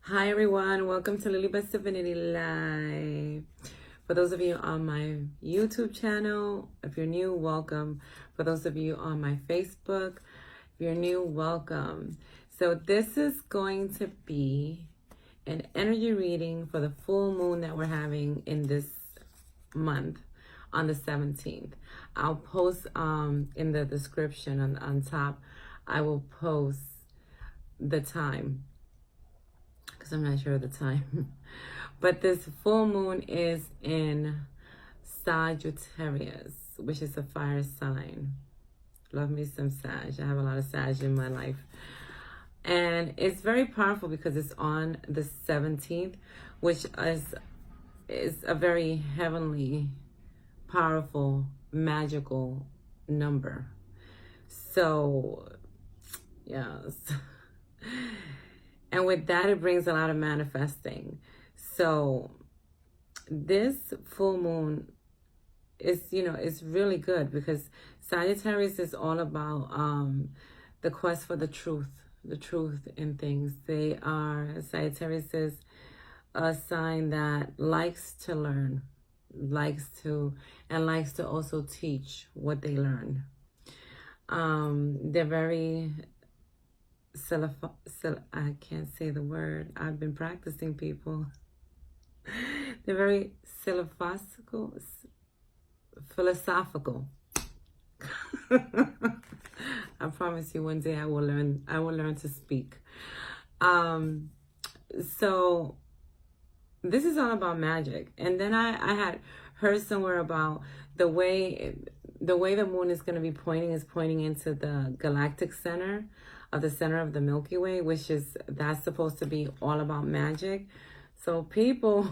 Hi everyone, welcome to Lily Best Divinity Live. For those of you on my YouTube channel, if you're new, welcome. For those of you on my Facebook, if you're new, welcome. So this is going to be an energy reading for the full moon that we're having in this month on the 17th. I'll post in the description on top, I will post the time, because I'm not sure of the time. But this full moon is in Sagittarius, which is a fire sign. Love me some Sag. I have a lot of Sag in my life. And it's very powerful because it's on the 17th, which is a very heavenly, powerful, magical number. So, yes. And with that, it brings a lot of manifesting. So this full moon is, it's really good because Sagittarius is all about the quest for the truth in things. Sagittarius is a sign that likes to learn, likes to also teach what they learn. They're very I can't say the word. I've been practicing, people. They're very philosophical. I promise you one day I will learn to speak. So this is all about magic. And then I had heard somewhere about the way the moon is going to be pointing into the galactic center of the center of the Milky Way, that's supposed to be all about magic. So people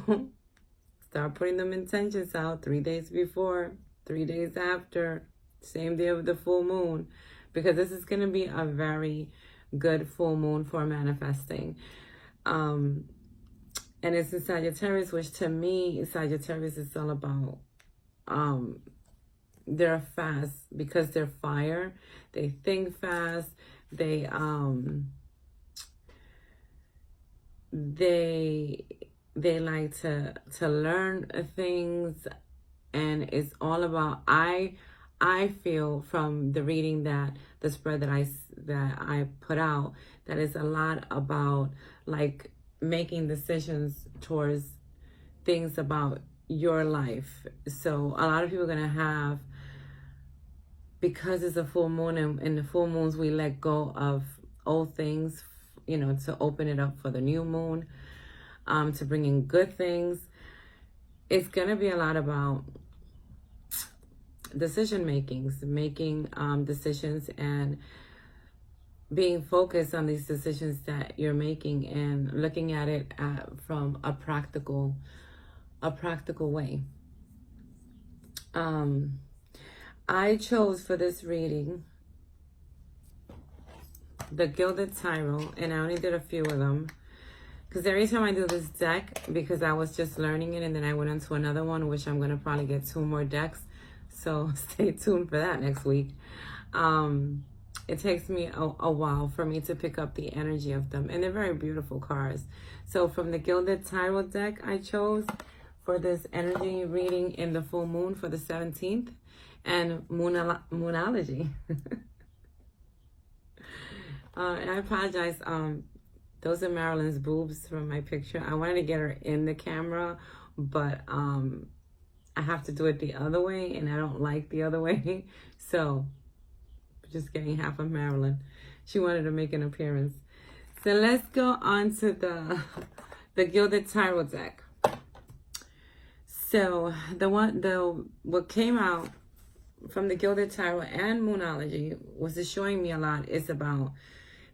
start putting them intentions out 3 days before, 3 days after, same day of the full moon, because this is going to be a very good full moon for manifesting. And it's in Sagittarius, which to me, Sagittarius is all about, they're fast because they're fire. They think fast. They like to learn things, and it's all about, I feel from the reading that the spread that I put out, that is a lot about like making decisions towards things about your life. So a lot of people are gonna have, because it's a full moon, and in the full moons we let go of old things, to open it up for the new moon, to bring in good things. It's gonna be a lot about making decisions and being focused on these decisions that you're making, and looking at it from a practical way. I chose for this reading the Gilded Tarot, and I only did a few of them because every time I do this deck, because I was just learning it and then I went into another one, which I'm going to probably get 2 more decks, so stay tuned for that next week. It takes me a while for me to pick up the energy of them, and they're very beautiful cards. So from the Gilded Tarot deck I chose for this energy reading in the full moon for the 17th, and Moonology. And I apologize. Those are Marilyn's boobs from my picture. I wanted to get her in the camera, but I have to do it the other way, and I don't like the other way. So just getting half of Marilyn. She wanted to make an appearance. So let's go on to the Gilded Tarot deck. So what came out from the Gilded Tarot and Moonology was showing me a lot is about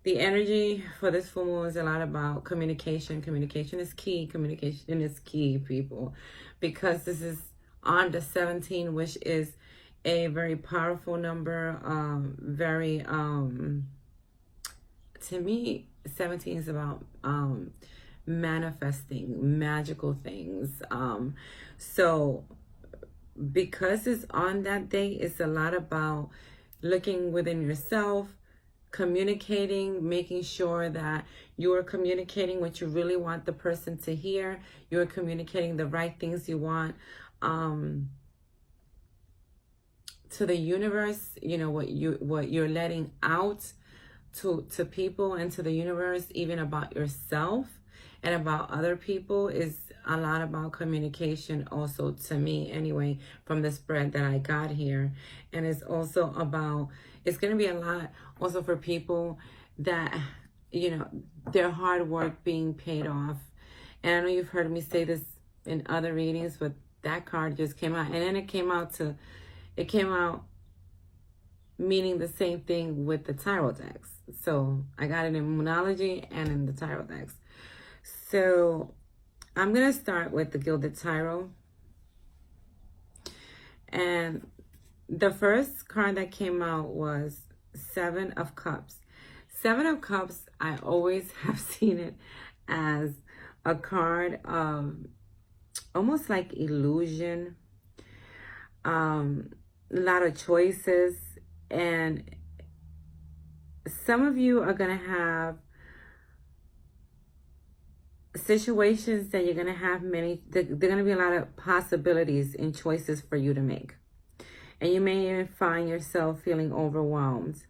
the energy for this full moon is a lot about communication. Communication is key. Communication is key, people, because this is on the 17, which is a very powerful number. To me, 17 is about manifesting magical things. So because it's on that day, it's a lot about looking within yourself, communicating, making sure that you are communicating what you really want the person to hear. You're communicating the right things you want to the universe, you know, what you're letting out to people and to the universe, even about yourself and about other people, is a lot about communication also, to me anyway, from the spread that I got here. And it's also about, it's going to be a lot also for people that, you know, their hard work being paid off. And I know you've heard me say this in other readings, but that card just came out, and then it came out meaning the same thing with the tarot decks. So I got it in Moonology and in the tarot decks. So I'm going to start with the Gilded Tarot. And the first card that came out was Seven of Cups. Seven of Cups, I always have seen it as a card of almost like illusion, a lot of choices, and some of you are going to have situations that you're going to have there are going to be a lot of possibilities and choices for you to make. And you may even find yourself feeling overwhelmed.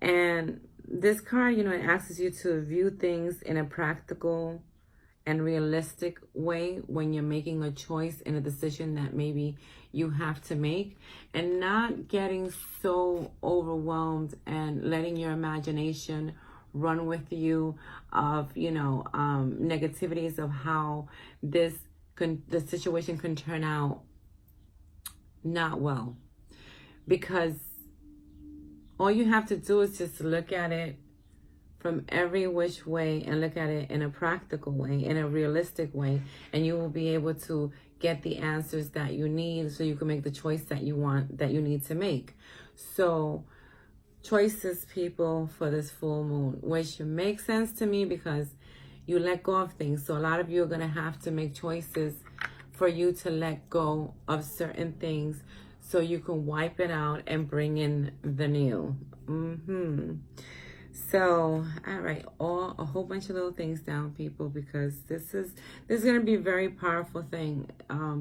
And this card, you know, it asks you to view things in a practical and realistic way when you're making a choice and a decision that maybe you have to make, and not getting so overwhelmed and letting your imagination run with you of, you know, negativities of how the situation can turn out not well. Because all you have to do is just look at it from every which way and look at it in a practical way, in a realistic way, and you will be able to get the answers that you need so you can make the choice that you want, that you need to make. So choices, people, for this full moon, which makes sense to me because you let go of things. So a lot of you are going to have to make choices for you to let go of certain things so you can wipe it out and bring in the new. So, all right, a whole bunch of little things down, people, because this is going to be a very powerful thing,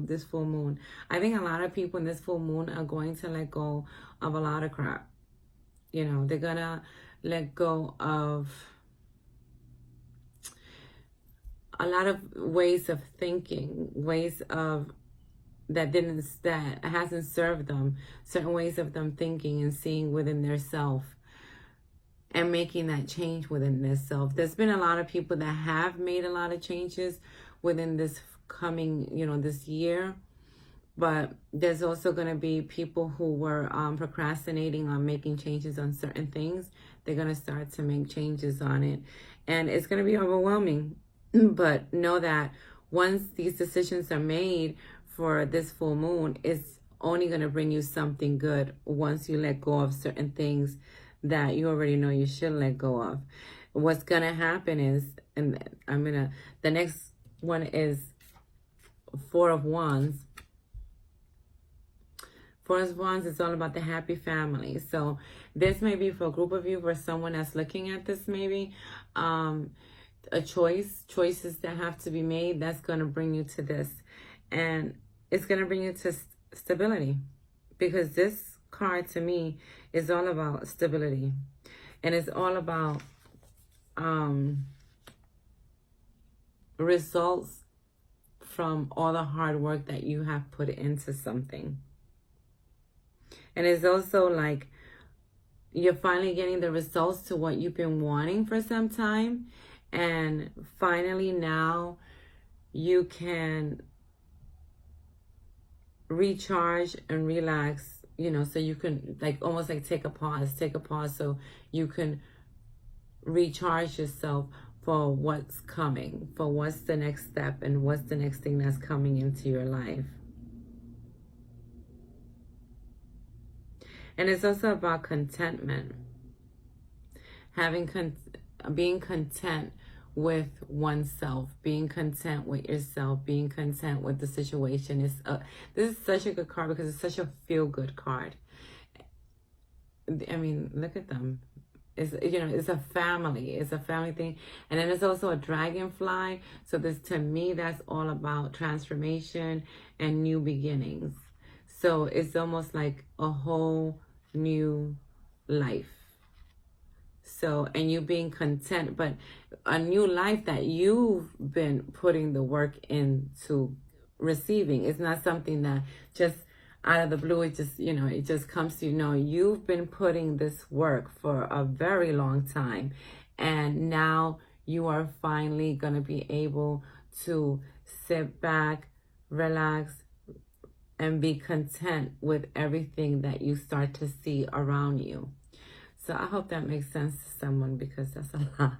this full moon. I think a lot of people in this full moon are going to let go of a lot of crap. You know, they're going to let go of a lot of ways of thinking, ways of that hasn't served them, certain ways of them thinking and seeing within their self, and making that change within their self. There's been a lot of people that have made a lot of changes within this coming, you know, this year. But there's also going to be people who were procrastinating on making changes on certain things. They're going to start to make changes on it. And it's going to be overwhelming. But know that once these decisions are made for this full moon, it's only going to bring you something good once you let go of certain things that you already know you should let go of. What's going to happen is, and the next one is Four of Wands. Four of Wands is all about the happy family. So this may be for a group of you, for someone that's looking at this, maybe choices that have to be made, that's going to bring you to this. And it's going to bring you to stability, because this card to me is all about stability, and it's all about results from all the hard work that you have put into something. And it's also like you're finally getting the results to what you've been wanting for some time, and finally now you can recharge and relax, you know, so you can like almost like take a pause so you can recharge yourself for what's coming, for what's the next step and what's the next thing that's coming into your life. And it's also about contentment, being content with oneself, being content with yourself, being content with the situation. This is such a good card because it's such a feel-good card. I mean, look at them. It's, it's a family. It's a family thing. And then there's also a dragonfly. So this, to me, that's all about transformation and new beginnings. So it's almost like a whole new life. So, and you being content, but a new life that you've been putting the work into receiving. It's not something that just out of the blue, it just, it just comes to you. No, you've been putting this work for a very long time. And now you are finally going to be able to sit back, relax, and be content with everything that you start to see around you. So I hope that makes sense to someone, because that's a lot.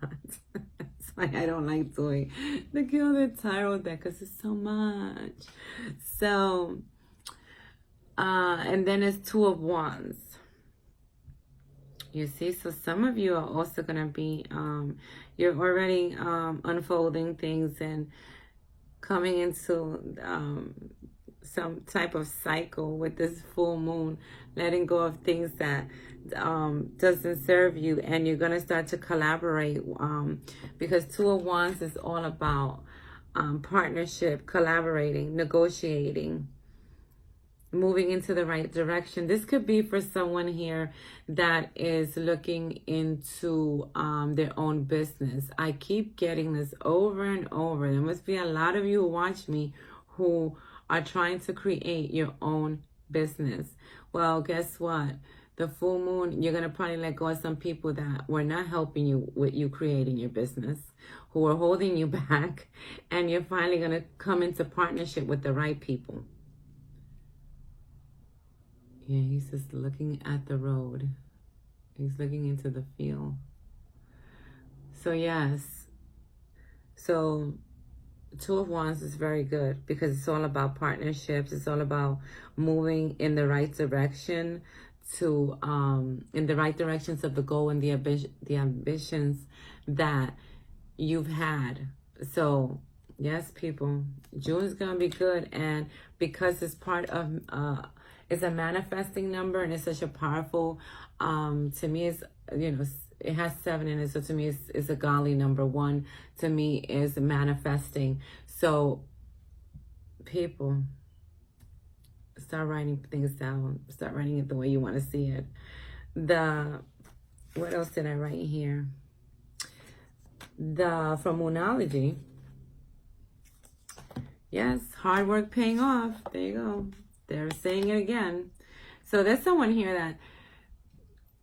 That's why I don't like doing the Gilded Tarot deck, because it's so much. So, and then it's Two of Wands. You see, so some of you are also going to be, you're already unfolding things and coming into some type of cycle with this full moon, letting go of things that doesn't serve you, and you're going to start to collaborate, because Two of Wands is all about partnership, collaborating, negotiating, moving into the right direction. This could be for someone here that is looking into their own business. I keep getting this over and over. There must be a lot of you who watch me who are trying to create your own business. Well, guess what? The full moon, you're going to probably let go of some people that were not helping you with you creating your business, who are holding you back, and you're finally going to come into partnership with the right people. Yeah, he's just looking at the road. He's looking into the field. So yes. So Two of Wands is very good, because it's all about partnerships. It's all about moving in the right direction to in the right directions of the goal and the ambitions that you've had. So yes, people, June is gonna be good, and because it's part of it's a manifesting number, and it's such a powerful to me, it's, it has 7 in it, so to me it's a godly number. 1 to me is manifesting. So people, start writing things down. Start writing it the way you want to see it. What else did I write here? From Moonology. Yes, hard work paying off. There you go. They're saying it again. So there's someone here that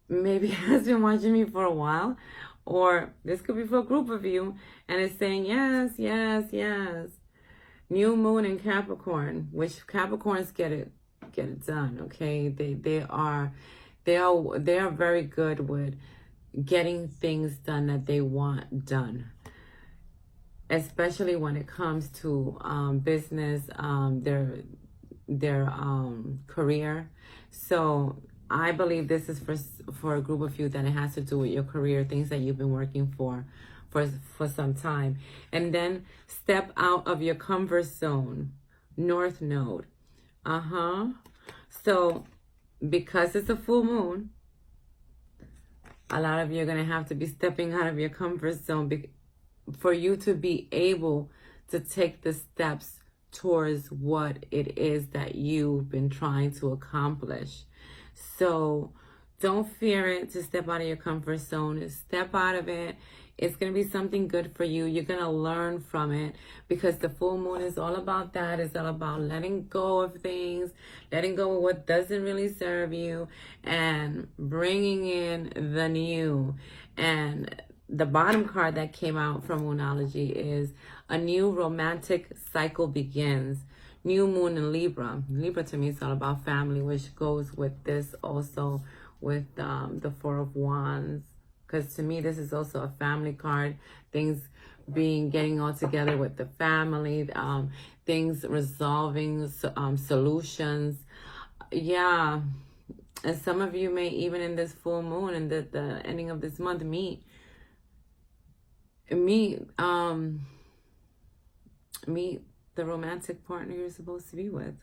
maybe has been watching me for a while, or this could be for a group of you, and it's saying yes, yes, yes. New moon in Capricorn, which Capricorns get it done. Okay, they are very good with getting things done that they want done, especially when it comes to business, their career. So I believe this is for a group of you that it has to do with your career, things that you've been working for some time. And then step out of your comfort zone, North Node. So because it's a full moon, a lot of you are going to have to be stepping out of your comfort zone for you to be able to take the steps towards what it is that you've been trying to accomplish. So don't fear it to step out of your comfort zone. Step out of it. It's going to be something good for you. You're going to learn from it, because the full moon is all about that. It's all about letting go of things, letting go of what doesn't really serve you, and bringing in the new. And the bottom card that came out from Moonology is a new romantic cycle begins. New moon in Libra. Libra to me is all about family, which goes with this also with the Four of Wands. Because to me, this is also a family card. Things getting all together with the family. Things resolving solutions. Yeah. And some of you may, even in this full moon and the ending of this month, meet the romantic partner you're supposed to be with,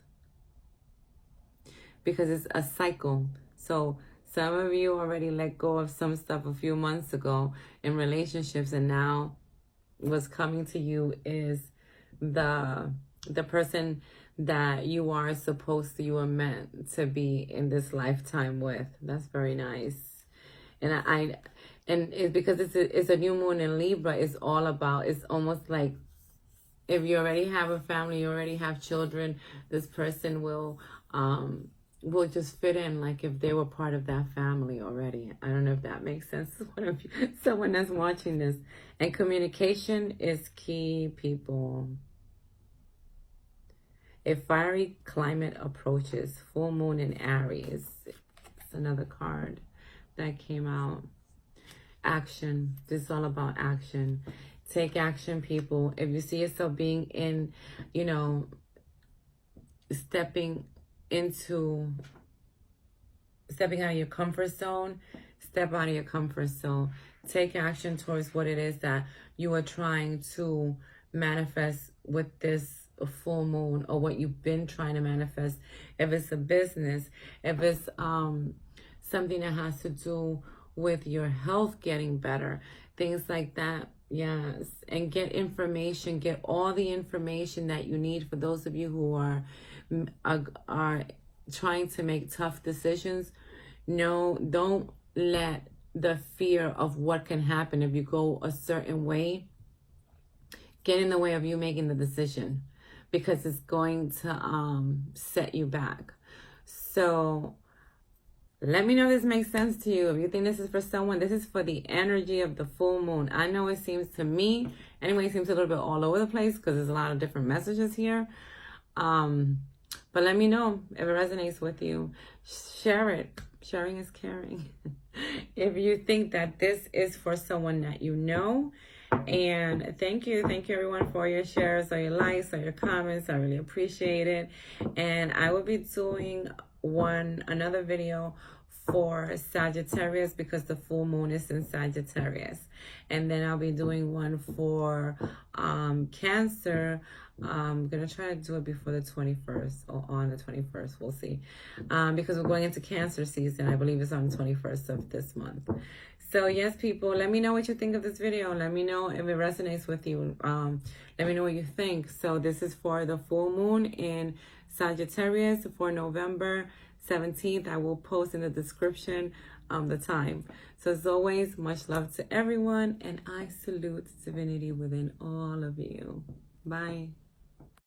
because it's a cycle. So Some of you already let go of some stuff a few months ago in relationships, and now what's coming to you is the person that you are supposed to, you are meant to be in this lifetime with. That's very nice. And and it's because it's a new moon in Libra. It's all about, it's almost like if you already have a family, you already have children, this person will just fit in like if they were part of that family already. I don't know if that makes sense to someone that's watching this. And communication is key, people. A fiery climate approaches. Full moon in Aries. It's another card that came out. Action. This is all about action. Take action, people. If you see yourself being in, you know, stepping out of your comfort zone, step out of your comfort zone. Take action towards what it is that you are trying to manifest with this full moon, or what you've been trying to manifest. If it's a business, if it's something that has to do with your health getting better, things like that. Yes. And get information, get all the information that you need. For those of you who are trying to make tough decisions, no, don't let the fear of what can happen if you go a certain way get in the way of you making the decision, because it's going to set you back. So let me know if this makes sense to you. If you think this is for someone, this is for the energy of the full moon. I know it seems to me, anyway, it seems a little bit all over the place because there's a lot of different messages here. But let me know if it resonates with you. Share it. Sharing is caring. If you think that this is for someone that you know. And thank you everyone for your shares or your likes or your comments. I really appreciate it. And I will be doing another video for Sagittarius because the full moon is in Sagittarius. And then I'll be doing one for Cancer. I'm going to try to do it before the 21st or on the 21st. We'll see. Because we're going into Cancer season. I believe it's on the 21st of this month. So yes, people, let me know what you think of this video. Let me know if it resonates with you. Let me know what you think. So this is for the full moon in Sagittarius for November 17th. I will post in the description the time. So as always, much love to everyone, and I salute divinity within all of you. Bye.